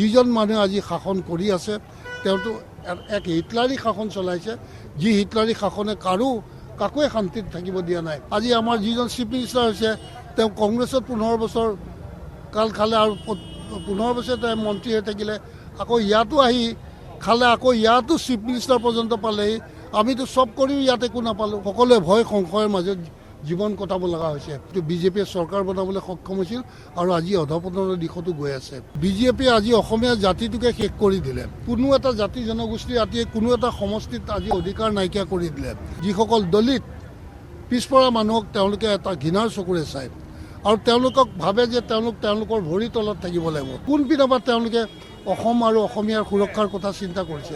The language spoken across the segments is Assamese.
যিজন মানুহে আজি শাসন কৰি আছে তেওঁটো এক হিটলাৰী শাসন চলাইছে, যি হিটলাৰী শাসনে কাকোৱে শান্তিত থাকিব দিয়া নাই। আজি আমাৰ যিজন চিফ মিনিষ্টাৰ হৈছে তেওঁ কংগ্ৰেছত 15 বছৰ কাল খালে আৰু 15 বছৰ তেওঁ মন্ত্ৰী হৈ থাকিলে, আকৌ ইয়াতো আহি খালে, আকৌ ইয়াতো চিফ মিনিষ্টাৰ পৰ্যন্ত পালেহি। আমিতো চব কৰিও ইয়াত একো নাপালোঁ। সকলোৱে ভয় সংশয়ৰ মাজত জীৱন কটাব লগা হৈছে। বিজেপিয়ে চৰকাৰ বনাবলৈ সক্ষম হৈছিল আৰু আজি অধপতনৰ দিশতো গৈ আছে। বিজেপিয়ে আজি অসমীয়া জাতিটোকে শেষ কৰি দিলে। কোনো এটা জাতি জনগোষ্ঠীৰ জাতিয়ে কোনো এটা সমষ্টিত আজি অধিকাৰ নাইকিয়া কৰি দিলে। যিসকল দলিত পিছপৰা মানুহক তেওঁলোকে এটা ঘৃণাৰ চকুৰে চায় আৰু তেওঁলোকক ভাবে যে তেওঁলোকৰ ভৰিৰ তলত থাকিব লাগিব। কোনপিনৰ পৰা তেওঁলোকে অসম আৰু অসমীয়াৰ সুৰক্ষাৰ কথা চিন্তা কৰিছে।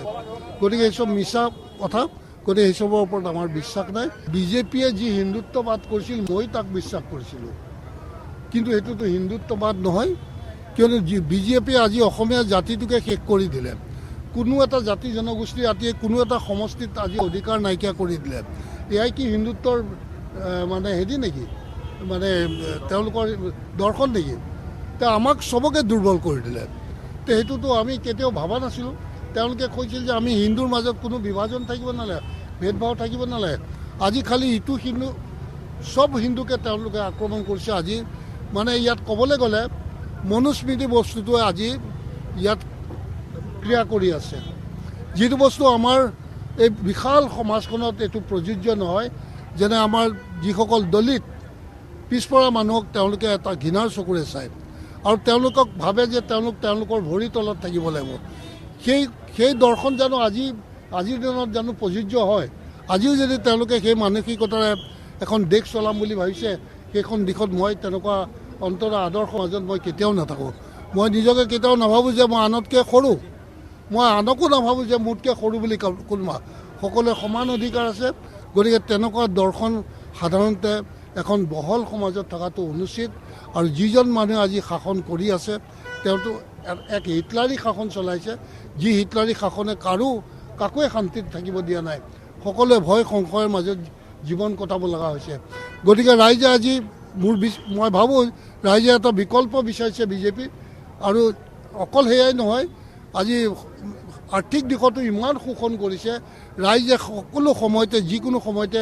গতিকে এইচব মিছা কথা। গতিকে এইচবৰ ওপৰত আমাৰ বিশ্বাস নাই। বিজেপিয়ে যি হিন্দুত্ববাদ কৰিছিল মই তাক বিশ্বাস কৰিছিলোঁ, কিন্তু সেইটোতো হিন্দুত্ববাদ নহয়, কিয়নো বিজেপিয়ে আজি অসমীয়া জাতিটোকে শেষ কৰি দিলে। কোনো এটা জাতি জনগোষ্ঠীৰ জাতিয়ে কোনো এটা সমষ্টিত আজি অধিকাৰ নাইকিয়া কৰি দিলে। এয়াই কি হিন্দুত্বৰ মানে হেৰি নেকি, মানে তেওঁলোকৰ দৰ্শন নেকি? তেওঁ আমাক চবকে দুৰ্বল কৰি দিলে। তো সেইটোতো আমি কেতিয়াও ভবা নাছিলোঁ। তেওঁলোকে কৈছিল যে আমি হিন্দুৰ মাজত কোনো বিভাজন থাকিব নালাগে, ভেদভাৱ থাকিব নালাগে। আজি খালি ইটো হিন্দু চব হিন্দুকে তেওঁলোকে আক্ৰমণ কৰিছে। আজি মানে ইয়াত ক'বলৈ গ'লে মনুস্মৃতি বস্তুটোৱে আজি ইয়াত ক্ৰিয়া কৰি আছে, যিটো বস্তু আমাৰ এই বিশাল সমাজখনত এইটো প্ৰযোজ্য নহয়। যেনে আমাৰ যিসকল দলিত পিছপৰা মানুহক তেওঁলোকে এটা ঘৃণাৰ চকুৰে চায় আৰু তেওঁলোকক ভাবে যে তেওঁলোকৰ ভৰিৰ তলত থাকিব লাগিব। সেই দৰ্শন জানো আজিৰ দিনত জানো প্ৰযোজ্য হয়? আজিও যদি তেওঁলোকে সেই মানসিকতাৰে এখন দেশ চলাম বুলি ভাবিছে, সেইখন দিশত মই তেনেকুৱা অন্তৰৰ আদৰ্শ মাজত মই কেতিয়াও নাথাকোঁ। মই নিজকে কেতিয়াও নাভাবোঁ যে মই আনতকৈ সৰু, মই আনকো নাভাবোঁ যে মোতকৈ সৰু বুলি কোনোবা। সকলোৱে সমান অধিকাৰ আছে। গতিকে তেনেকুৱা দৰ্শন সাধাৰণতে এখন বহল সমাজত থকাটো অনুচিত। আৰু যিজন মানুহে আজি শাসন কৰি আছে তেওঁটো এক হিটলাৰী শাসন চলাইছে, যি হিটলাৰী শাসনে কাকোৱে শান্তিত থাকিব দিয়া নাই। সকলোৱে ভয় সংশয়ৰ মাজত জীৱন কটাব লগা হৈছে। গতিকে ৰাইজে আজি মই ভাবোঁ ৰাইজে এটা বিকল্প বিচাৰিছে বিজেপিত। আৰু অকল সেয়াই নহয়, আজি আৰ্থিক দিশতো ইমান শোষণ কৰিছে। ৰাইজে সকলো সময়তে যিকোনো সময়তে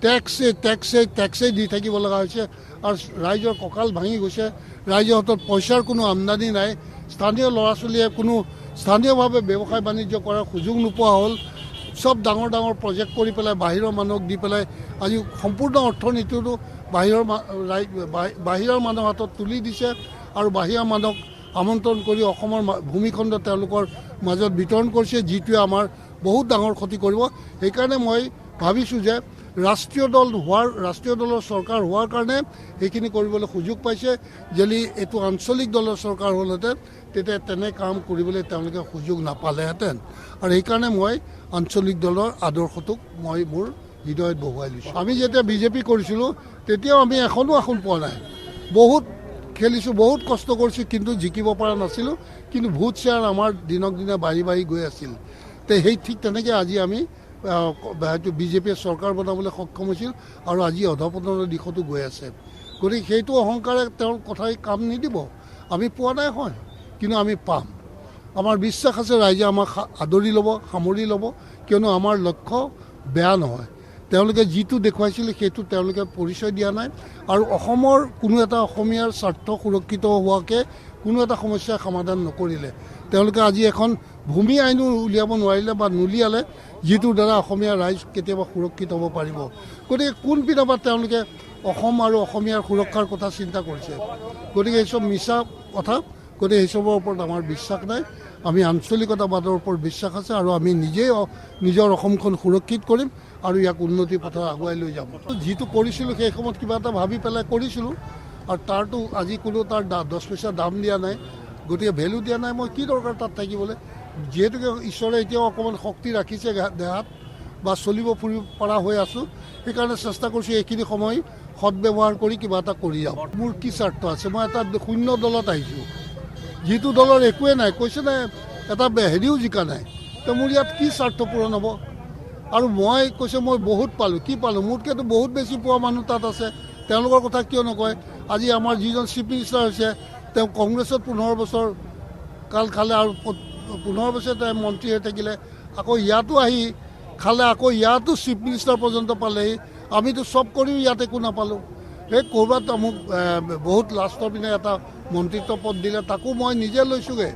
টেক্সেই দি থাকিব লগা হৈছে আৰু ৰাইজৰ কঁকাল ভাঙি গৈছে। ৰাইজৰ হাতত পইচাৰ কোনো আমদানি নাই। স্থানীয় ল'ৰা ছোৱালীয়ে কোনো স্থানীয়ভাৱে ব্যৱসায় বাণিজ্য কৰাৰ সুযোগ নোপোৱা হ'ল। চব ডাঙৰ ডাঙৰ প্ৰজেক্ট কৰি পেলাই বাহিৰৰ মানুহক দি পেলাই আজি সম্পূৰ্ণ অৰ্থনীতিটো বাহিৰৰ মানুহৰ হাতত তুলি দিছে আৰু বাহিৰৰ মানুহক আমন্ত্ৰণ কৰি অসমৰ ভূমিখণ্ড তেওঁলোকৰ মাজত বিতৰণ কৰিছে, যিটোৱে আমাৰ বহুত ডাঙৰ ক্ষতি কৰিব। সেইকাৰণে মই ভাবিছোঁ যে ৰাষ্ট্ৰীয় দলৰ চৰকাৰ হোৱাৰ কাৰণে সেইখিনি কৰিবলৈ সুযোগ পাইছে। যদি এইটো আঞ্চলিক দলৰ চৰকাৰ হ'লহেঁতেন তেতিয়া তেনে কাম কৰিবলৈ তেওঁলোকে সুযোগ নাপালেহেঁতেন। আৰু সেইকাৰণে মই আঞ্চলিক দলৰ আদৰ্শটোক মই মোৰ হৃদয়ত বহুৱাই লৈছোঁ। আমি যেতিয়া বিজেপি কৰিছিলোঁ তেতিয়াও আমি এখনো আসন পোৱা নাই। বহুত খেলিছোঁ, বহুত কষ্ট কৰিছোঁ, কিন্তু জিকিব পৰা নাছিলোঁ। কিন্তু ভোট শ্বেয়াৰ আমাৰ দিনক দিনে বাঢ়ি গৈ আছিল। সেই ঠিক তেনেকৈ আজি আমি হয়তো বিজেপিয়ে চৰকাৰ বনাবলৈ সক্ষম হৈছিল আৰু আজি অধপতনৰ দিশতো গৈ আছে। গতিকে সেইটো অহংকাৰে তেওঁৰ কথাই কাম নিদিব। আমি পোৱা নাই হয়, কিন্তু আমি পাম। আমাৰ বিশ্বাস আছে ৰাইজে আমাক আদৰি ল'ব, সামৰি ল'ব, কিয়নো আমাৰ লক্ষ্য বেয়া নহয়। তেওঁলোকে যিটো দেখুৱাইছিলে সেইটো তেওঁলোকে পৰিচয় দিয়া নাই আৰু অসমৰ কোনো এটা অসমীয়াৰ স্বাৰ্থ সুৰক্ষিত হোৱাকৈ কোনো এটা সমস্যাৰ সমাধান নকৰিলে। তেওঁলোকে আজি এখন ভূমি আইনো উলিয়াব নোৱাৰিলে বা নুলিয়ালে, যিটোৰ দ্বাৰা অসমীয়া ৰাইজ কেতিয়াবা সুৰক্ষিত হ'ব পাৰিব। গতিকে কোনপিনৰ পৰা তেওঁলোকে অসম আৰু অসমীয়াৰ সুৰক্ষাৰ কথা চিন্তা কৰিছে। গতিকে এইচব মিছা কথা। গতিকে এইচবৰ ওপৰত আমাৰ বিশ্বাস নাই। আমি আঞ্চলিকতাবাদৰ ওপৰত বিশ্বাস আছে আৰু আমি নিজেই নিজৰ অসমখন সুৰক্ষিত কৰিম আৰু ইয়াক উন্নতিৰ পথত আগুৱাই লৈ যাম। যিটো কৰিছিলোঁ সেই সময়ত কিবা এটা ভাবি পেলাই কৰিছিলোঁ আৰু তাৰতো আজি কোনো তাৰ 10 পইচা দাম দিয়া নাই, গতিকে ভেলু দিয়া নাই। মই কি দৰকাৰ তাত থাকিবলৈ, যিহেতুকে ঈশ্বৰে এতিয়াও অকণমান শক্তি ৰাখিছে দেহাত বা চলিব ফুৰিব পৰা হৈ আছোঁ। সেইকাৰণে চেষ্টা কৰিছোঁ এইখিনি সময় সদব্যৱহাৰ কৰি কিবা এটা কৰি যাওঁ। মোৰ কি স্বাৰ্থ আছে? মই এটা শূন্য দলত আহিছোঁ, যিটো দলৰ একোৱে নাই, কৈছে নাই এটা হেৰিও জিকা নাই। তো মোৰ ইয়াত কি স্বাৰ্থ পূৰণ হ'ব? আৰু মই কৈছে মই বহুত পালোঁ। কি পালোঁ? মোতকৈতো বহুত বেছি পোৱা মানুহ তাত আছে। তেওঁলোকৰ কথা কিয় নকয়? আজি আমাৰ যিজন চিফ মিনিষ্টাৰ হৈছে তেওঁ কংগ্ৰেছত 15 বছৰ কাল খালে আৰু 15 বছৰ তেওঁ মন্ত্ৰী হৈ থাকিলে আকৌ ইয়াতো আহি খালে আকৌ ইয়াতো চিফ মিনিষ্টাৰ পৰ্যন্ত পালেহি আমিতো চব কৰিও ইয়াত একো নাপালোঁ এই ক'ৰবাত মোক বহুত লাষ্টৰ পিনে এটা মন্ত্ৰিত্ব পদ দিলে তাকো মই নিজে লৈছোঁগৈ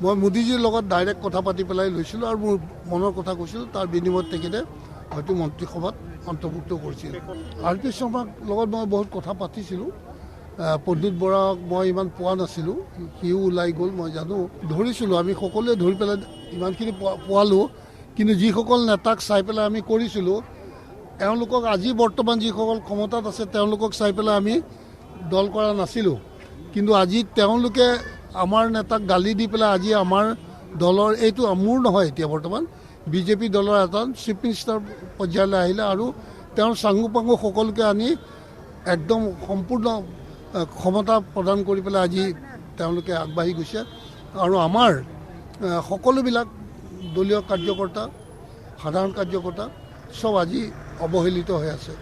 মই মোদীজীৰ লগত ডাইৰেক্ট কথা পাতি পেলাই লৈছিলোঁ আৰু মোৰ মনৰ কথা কৈছিলোঁ তাৰ বিনিময়ত তেখেতে হয়তো মন্ত্ৰীসভাত অন্তৰ্ভুক্ত কৰিছিল আৰ পি শৰ্মাৰ লগত মই বহুত কথা পাতিছিলোঁ প্ৰদ্যুৎ বৰাক মই ইমান পোৱা নাছিলোঁ সিও ওলাই গ'ল মই জানো ধৰিছিলোঁ আমি সকলোৱে ধৰি পেলাই ইমানখিনি পোৱালোঁ কিন্তু যিসকল নেতাক চাই পেলাই আমি কৰিছিলোঁ এওঁলোকক আজি বৰ্তমান যিসকল ক্ষমতাত আছে তেওঁলোকক চাই পেলাই আমি দল কৰা নাছিলোঁ কিন্তু আজি তেওঁলোকে আমাৰ নেতাক গালি দি পেলাই আজি আমাৰ দলৰ এইটো মোৰ নহয় এতিয়া বৰ্তমান বিজেপি দলৰ এজন চিফ মিনিষ্টাৰ পৰ্যায়লৈ আহিলে আৰু তেওঁৰ চাংগু পাংগু সকলোকে আনি একদম সম্পূৰ্ণ ক্ষমতা প্ৰদান কৰি পেলাই আজি তেওঁলোকে আগবাঢ়ি গৈছে আৰু আমাৰ সকলোবিলাক দলীয় কাৰ্যকৰ্তা সাধাৰণ কাৰ্যকৰ্তা চব আজি অৱহেলিত হৈ আছে